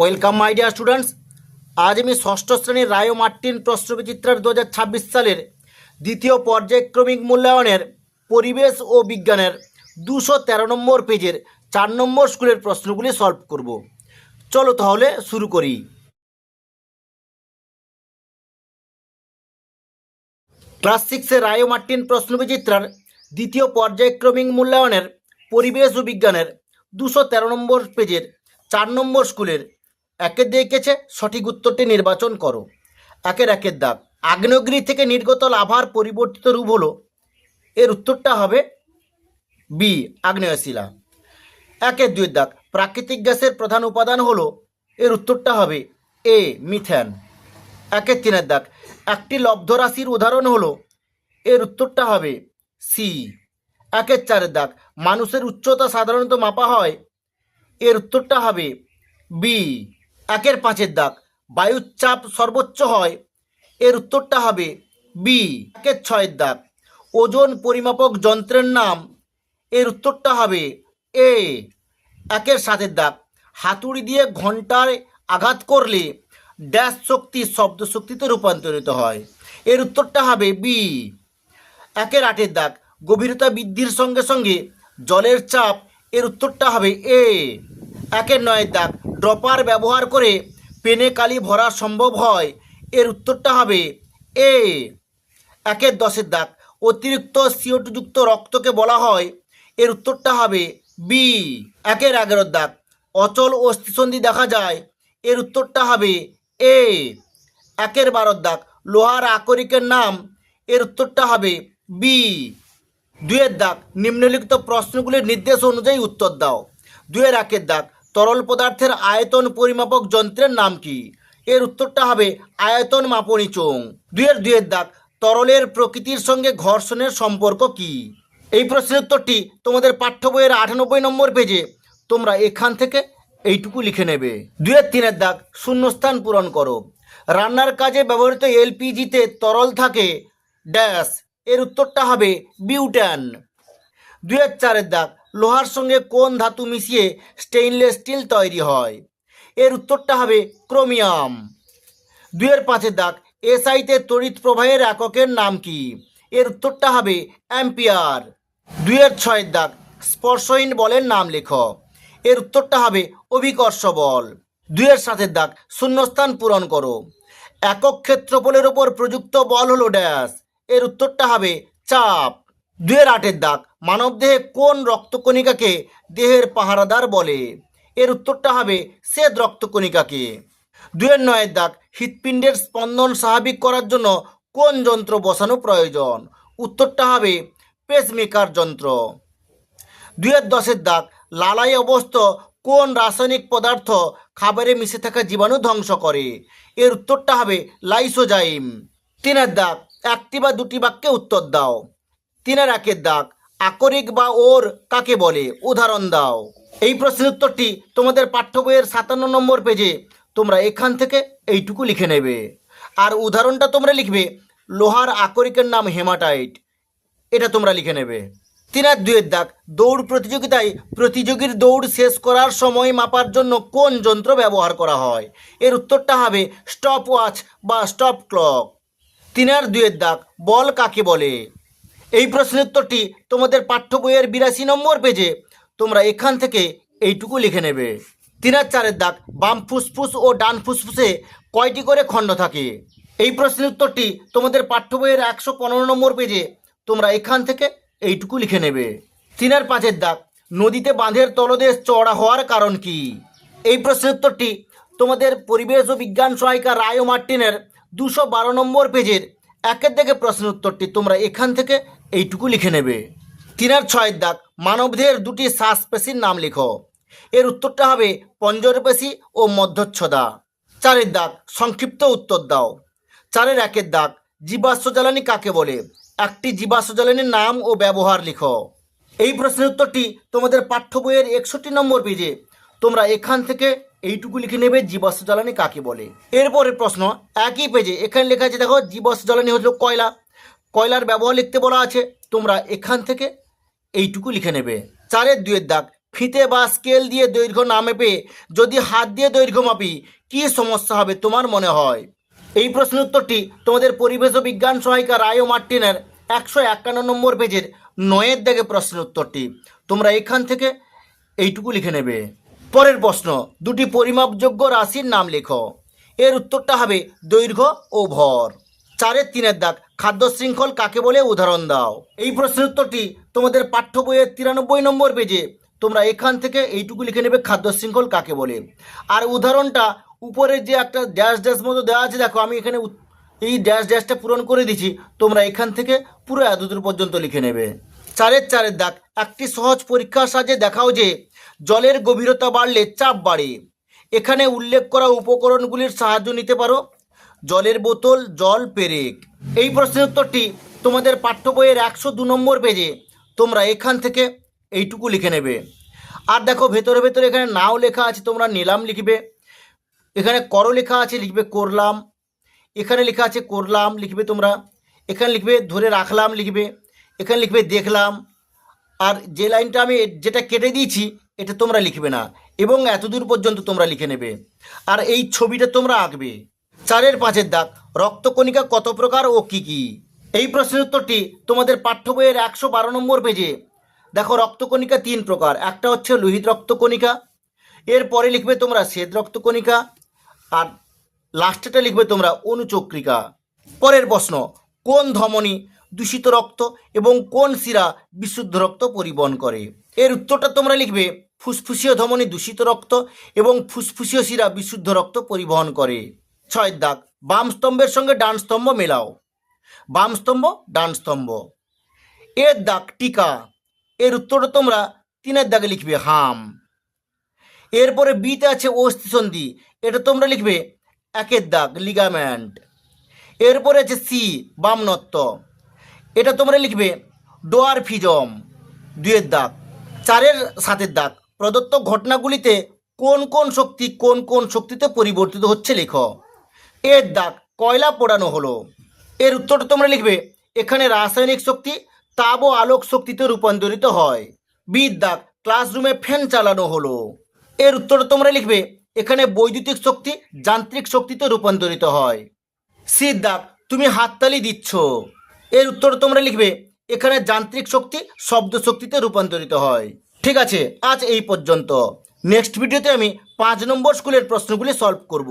Welcome my dear students. আজ আমি ষষ্ঠ শ্রেণীর রায় ও মার্টিন প্রশ্নবিচিত্রার 2026 সালের দ্বিতীয় পর্যায়ক্রমিক মূল্যায়নের পরিবেশ ও বিজ্ঞানের 213 নম্বর পেজের 4 নম্বর স্কুলের প্রশ্নগুলি সলভ করব। চলো তাহলে শুরু করি। ক্লাস 6-এর রায় ও মার্টিন প্রশ্নবিচিত্রার দ্বিতীয় পর্যায়ক্রমিক মূল্যায়নের পরিবেশ ও বিজ্ঞানের 213 নম্বর পেজের 4 নম্বর স্কুলের একের দেখেছে সঠিক উত্তরটি নির্বাচন করো। একের দাগ, আগ্নেয়গিরি থেকে নির্গত লাভার পরিবর্তিত রূপ হলো, এর উত্তরটা হবে বি আগ্নেয়শিলা। দুই দাগ, প্রাকৃতিক গ্যাসের প্রধান উপাদান হলো, এর উত্তরটা হবে এ মিথেন। তিনের দাগ, একটি লব্ধ রাশির উদাহরণ হলো, এর উত্তরটা হবে সি। চারের দাগ, মানুষের উচ্চতা সাধারণত মাপা হয়, এর উত্তরটা হবে বি। পাঁচের দাগ, বায়ুর চাপ সর্বোচ্চ হয়, এর উত্তরটা হবে বি। ছয়ের দাগ, ওজন পরিমাপক যন্ত্রের নাম, এর উত্তরটা হবে এ। সাতের দাগ, হাতুড়ি দিয়ে ঘন্টায় আঘাত করলে ড্যাশ শক্তি শব্দ শক্তিতে রূপান্তরিত হয়, এর উত্তরটা হবে বি। আটের দাগ, গভীরতা বৃদ্ধির সঙ্গে সঙ্গে জলের চাপ, এর উত্তরটা হবে এ। নয়ের দাগ, ড্রপার ব্যবহার করে পেনে কালি ভরা সম্ভব হয়, এর উত্তরটা হবে এ। 10এর দাগ, অতিরিক্ত CO2 যুক্ত রক্তকে বলা হয়, এর উত্তরটা হবে বি। 11 দাগ, অচল অস্থিসন্ধি দেখা যায়, এর উত্তরটা হবে এ। 12 দাগ, লোহার আকরিকের নাম, এর উত্তরটা হবে বি। 2 দাগ, নিম্নলিখিত প্রশ্নগুলির নির্দেশ অনুযায়ী উত্তর দাও। 1 দাগ, তরল পদার্থের আয়তন পরিমাপক যন্ত্রের নাম কি, এর উত্তরটা হবে আয়তন মাপনী চোং। 2 দাগ, তরলের প্রকৃতির সঙ্গে ঘর্ষণের সম্পর্ক কি। এই প্রশ্নের উত্তরটি তোমাদের পাঠ্য বইয়ের 98 নম্বর পেজে তোমরা এখান থেকে এইটুকু লিখে নেবে। 3 দাগ, শূন্যস্থান পূরণ করো। রান্নার কাজে ব্যবহৃত LPGতে তরল থাকে ড্যাশ, এর উত্তরটা হবে বিউটান। 4 দাগ, লোহার সঙ্গে কোন ধাতু মিশিয়ে স্টেইনলেস স্টিল তৈরি হয়, এর উত্তরটা হবে ক্রোমিয়াম। 5 দাগ, SIতে তড়িৎ প্রবাহের এককের নাম কি, এর উত্তরটা হবে অ্যাম্পিয়ার। 6 দাগ, স্পর্শহীন বলের নাম লেখো, এর উত্তরটা হবে অভিকর্ষ বল। 7 দাগ, শূন্যস্থান পূরণ করো। একক ক্ষেত্রফলের ওপর প্রযুক্ত বল হলো ড্যাশ, এর উত্তরটা হবে চাপ। 8 দাগ, মানবদেহে কোন রক্তকণিকাকে দেহের পাহারাদার বলে, এর উত্তরটা হবে শ্বেত রক্তকণিকাকে। 9 দাগ, হৃৎপিণ্ডের স্পন্দন স্বাভাবিক করার জন্য কোন যন্ত্র বসানো প্রয়োজন, উত্তরটা হবে পেসমেকার যন্ত্র। 10 দাগ, লালাই অবস্থ কোন রাসায়নিক পদার্থ খাবারে মিশে থাকা জীবাণু ধ্বংস করে, এর উত্তরটা হবে লাইসোজাইম। 3 দাগ, একটি বা দুটি বাক্যে উত্তর দাও। 3 দাগ, আকরিক বা ওর কাকে বলে, উদাহরণ দাও। এই প্রশ্নের উত্তরটি তোমাদের পাঠ্য বইয়ের 57 নম্বর পেজে তোমরা এখান থেকে এইটুকু লিখে নেবে। আর উদাহরণটা তোমরা লিখবে, লোহার আকরিকের নাম হেমাটাইট, এটা তোমরা লিখে নেবে। 2 দাগ, দৌড় প্রতিযোগিতায় প্রতিযোগীর দৌড় শেষ করার সময় মাপার জন্য কোন যন্ত্র ব্যবহার করা হয়, এর উত্তরটা হবে স্টপ ওয়াচ বা স্টপ ক্লক। 2 দাগ, বল কাকে বলে। এই প্রশ্নের উত্তরটি তোমাদের পাঠ্য বইয়ের 82 নম্বর পেজে তোমরা এখান থেকে এইটুকু লিখে নেবে। 4 দাগ, বাম ফুসফুস ও ডান ফুসফুসে কয়টি করে খণ্ড থাকে। এই প্রশ্নের উত্তরটি তোমাদের পাঠ্য বইয়ের 115 নম্বর পেজে তোমরা এখান থেকে এইটুকু লিখে নেবে। 5 দাগ, নদীতে বাঁধের তলদেশ চওড়া হওয়ার কারণ কি। এই প্রশ্নের উত্তরটি তোমাদের পরিবেশ ও বিজ্ঞান সহায়িকা রায় ও মার্টিনের 212 নম্বর পেজের 1 দাগে প্রশ্নের উত্তরটি তোমরা এখান থেকে এইটুকু লিখে নেবে। 6 দাগ, মানবদেহের দুটি শ্বাসপেশির নাম লেখো, এর উত্তরটা হবে পঞ্জরপেশি ও মধ্যচ্ছদা। 4 দাগ, সংক্ষিপ্ত উত্তর দাও। 4 দাগ, জীবাশ্ম জ্বালানি কাকে বলে, একটি জীবাশ্ম জ্বালানির নাম ও ব্যবহার লিখো। এই প্রশ্নের উত্তরটি তোমাদের পাঠ্য বইয়ের 61 নম্বর পেজে তোমরা এখান থেকে এইটুকু লিখে নেবে, জীবাশ্ম জ্বালানি কাকে বলে। এরপরে প্রশ্ন একই পেজে এখানে লেখা আছে, দেখো জীবাশ্ম জ্বালানি হলো কয়লা, কয়লার ব্যবহার লিখতে বলা আছে, তোমরা এখান থেকে এইটুকু লিখে নেবে। 4 দাগ, ফিতে বা স্কেল দিয়ে দৈর্ঘ্য না মেপে যদি হাত দিয়ে দৈর্ঘ্য মাপি কী সমস্যা হবে তোমার মনে হয়? এই প্রশ্নের উত্তরটি তোমাদের পরিবেশ ও বিজ্ঞান সহায়িকা রায় ও মার্টিনের 151 নম্বর পেজের 9-এর দাগে প্রশ্নের উত্তরটি। তোমরা এখান থেকে এইটুকু লিখে নেবে। পরের প্রশ্ন, দুটি পরিমাপযোগ্য রাশির নাম লেখো। এর উত্তরটা হবে দৈর্ঘ্য ও ভর। 4-এর 3-এর দাগ, খাদ্য শৃঙ্খল কাকে বলে উদাহরণ দাও। এই প্রশ্নের উত্তরটি তোমাদের পাঠ্য বইয়ের 93 নম্বর পেজে। তোমরা এখান থেকে এইটুকু লিখে নেবে খাদ্য শৃঙ্খল কাকে বলে। আর উদাহরণটা উপরে যে একটা ড্যাশ ড্যাশ মতো দেওয়া আছে, দেখো আমি এখানে এই ড্যাশ ড্যাশটা পূরণ করে দিচ্ছি, তোমরা এখান থেকে পুরো এতদূর পর্যন্ত লিখে নেবে। 4-এর দাগ, একটি সহজ পরীক্ষার সাহায্যে দেখাও যে জলের গভীরতা বাড়লে চাপ বাড়ে। এখানে উল্লেখ করা উপকরণগুলির সাহায্য নিতে পারো। জলের বোতল, জল, পেরেক। এই প্রশ্নের উত্তরটি তোমাদের পাঠ্য বইয়ের 102 নম্বর পেজে। তোমরা এখান থেকে এইটুকু লিখে নেবে। আর দেখো ভেতরে ভেতরে এখানে নাও লেখা আছে, তোমরা নিলাম লিখবে। এখানে করো লেখা আছে, লিখবে করলাম। এখানে লেখা আছে করলাম লিখবে তোমরা। এখানে লিখবে ধরে রাখলাম লিখবে। এখানে লিখবে দেখলাম। আর যে লাইনটা আমি যেটা কেটে দিয়েছি এটা তোমরা লিখবে না, এবং এতদূর পর্যন্ত তোমরা লিখে নেবে। আর এই ছবিটা তোমরা আঁকবে। 4-এর 5-এর দাগ, রক্তকণিকা কত প্রকার ও কী কী? এই প্রশ্নের উত্তরটি তোমাদের পাঠ্য বইয়ের 112 নম্বর পেজে। দেখো রক্তকণিকা 3 প্রকার। একটা হচ্ছে লোহিত রক্তকণিকা, এরপরে লিখবে তোমরা শ্বেত রক্তকণিকা, আর লাস্টেটা লিখবে তোমরা অনুচক্রিকা। পরের প্রশ্ন, কোন ধমনী দূষিত রক্ত এবং কোন শিরা বিশুদ্ধ রক্ত পরিবহন করে? এর উত্তরটা তোমরা লিখবে ফুসফুসীয় ধমনী দূষিত রক্ত এবং ফুসফুসীয় শিরা বিশুদ্ধ রক্ত পরিবহন করে। 6-এর দাগ, বাম স্তম্ভের সঙ্গে ডান স্তম্ভ মেলাও। বাম স্তম্ভ, ডান স্তম্ভ। এর দাগ টিকা। এর উত্তরটা তোমরা 3-এর দাগে লিখবে হাম। এরপরে বিতে আছে অস্থিসন্ধি, এটা তোমরা লিখবে 1-এর দাগ লিগামেন্ট। এরপরে আছে সি বামনত্ব, এটা তোমরা লিখবে ডোয়ারফিজম, 2-এর দাগ। 4-এর 7-এর দাগ, প্রদত্ত ঘটনাগুলিতে কোন কোন শক্তি কোন কোন শক্তিতে পরিবর্তিত হচ্ছে লেখো। এর দাগ কয়লা পোড়ানো হলো। এর উত্তরটা তোমরা লিখবে এখানে রাসায়নিক শক্তি তাপ ও আলোক শক্তিতে রূপান্তরিত হয়। বির দাগ ক্লাসরুমে ফ্যান চালানো হলো। এর উত্তরটা তোমরা লিখবে এখানে বৈদ্যুতিক শক্তি যান্ত্রিক শক্তিতে রূপান্তরিত হয়। সির দাগ তুমি হাততালি দিচ্ছ। এর উত্তর তোমরা লিখবে এখানে যান্ত্রিক শক্তি শব্দ শক্তিতে রূপান্তরিত হয়। ঠিক আছে, আজ এই পর্যন্ত। নেক্সট ভিডিওতে আমি 5 নম্বর স্কুলের প্রশ্নগুলি সলভ করব।